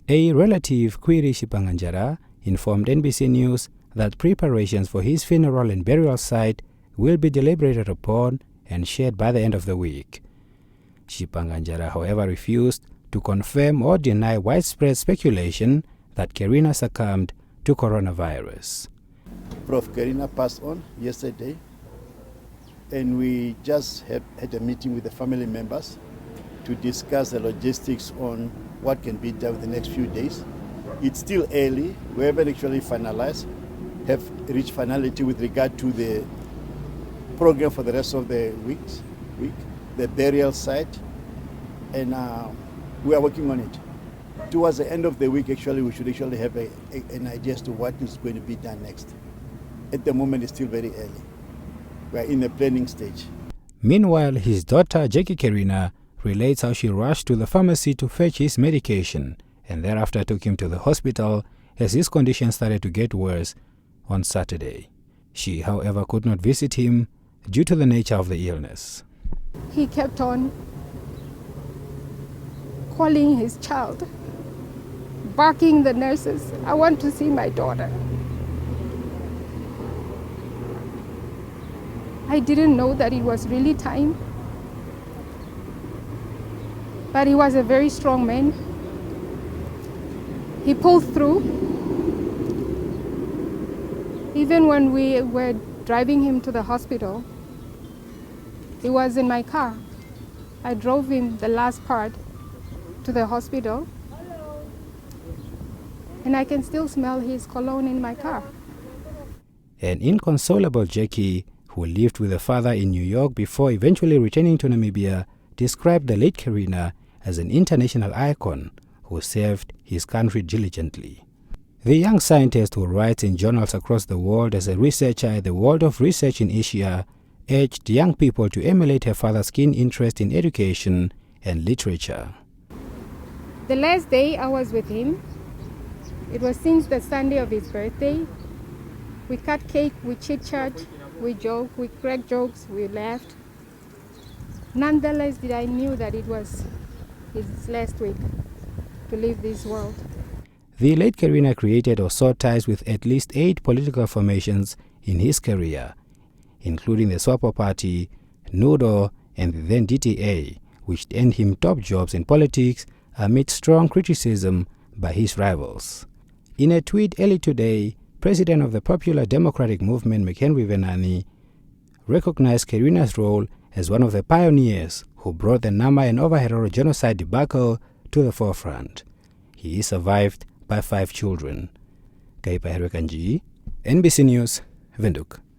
A relative, Kwiri Shipanganjara, informed NBC News that preparations for his funeral and burial site will be deliberated upon and shared by the end of the week. Shipanganjara, however, refused to confirm or deny widespread speculation that Kerina succumbed to coronavirus. Prof. Kerina passed on yesterday, and we just had a meeting with the family members to discuss the logistics on what can be done in the next few days. It's still early. We haven't actually finalized, have reached finality with regard to the program for the rest of the week, the burial site, and we are working on it. Towards the end of the week, actually, we should actually have an idea as to what is going to be done next. At the moment, it's still very early. We are in the planning stage. Meanwhile, his daughter, Jackie Kerina, relates how she rushed to the pharmacy to fetch his medication and thereafter took him to the hospital as his condition started to get worse on Saturday. She, however, could not visit him due to the nature of the illness. He kept on calling his child, barking the nurses, "I want to see my daughter." I didn't know that it was really time. But he was a very strong man. He pulled through. Even when we were driving him to the hospital, he was in my car. I drove him the last part to the hospital. And I can still smell his cologne in my car. An inconsolable Jackie, who lived with her father in New York before eventually returning to Namibia, described the late Kerina as an international icon who served his country diligently. The young scientist, who writes in journals across the world as a researcher at the World of Research in Asia, urged young people to emulate her father's keen interest in education and literature. The last day I was with him, it was since the Sunday of his birthday. We cut cake, we chit-chat, we joked, we cracked jokes, we laughed. Nonetheless, I knew that it was his last week to leave this world. The late Kerina created or sought ties with at least 8 political formations in his career, including the SWAPO Party, NUDO, and the then DTA, which earned him top jobs in politics amid strong criticism by his rivals. In a tweet early today, President of the Popular Democratic Movement, McHenry Venani, recognized Kerina's role as one of the pioneers who brought the Nama and Overherero genocide debacle to the forefront. He is survived by 5 children. Kaipa Herwekanji, NBC News, Windhoek.